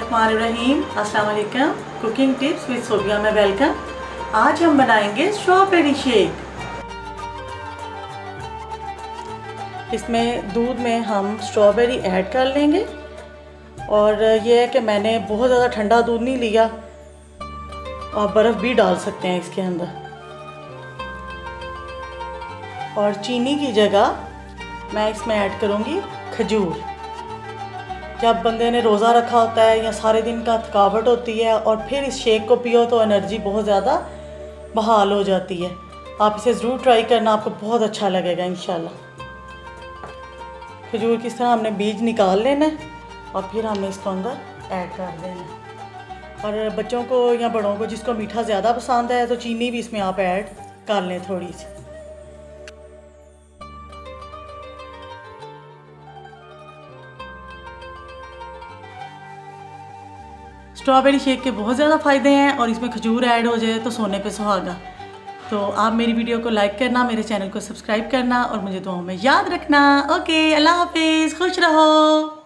बिस्मिल्लाहिर्रहमानिर्रहीम। अस्सलाम वालेकुम। कुकिंग टिप्स विद सोबिया में वेलकम। आज हम बनाएंगे स्ट्रॉबेरी शेक। इसमें दूध में हम स्ट्रॉबेरी ऐड कर लेंगे और ये है कि मैंने बहुत ज़्यादा ठंडा दूध नहीं लिया, आप बर्फ़ भी डाल सकते हैं इसके अंदर। और चीनी की जगह मैं इसमें ऐड करूँगी खजूर। जब बंदे ने रोज़ा रखा होता है या सारे दिन का थकावट होती है और फिर इस शेक को पियो तो एनर्जी बहुत ज़्यादा बहाल हो जाती है। आप इसे ज़रूर ट्राई करना, आपको बहुत अच्छा लगेगा इंशाल्लाह। खजूर किस तरह हमने बीज निकाल लेना है और फिर हमने इसको अंदर ऐड कर देना है। और बच्चों को या बड़ों को जिसको मीठा ज़्यादा पसंद है तो चीनी भी इसमें आप ऐड कर लें थोड़ी सी। स्ट्रॉबेरी शेक के बहुत ज़्यादा फ़ायदे हैं और इसमें खजूर ऐड हो जाए तो सोने पे सुहागा। तो आप मेरी वीडियो को लाइक करना, मेरे चैनल को सब्सक्राइब करना और मुझे दुआओं में याद रखना। ओके, अल्लाह हाफिज़, खुश रहो।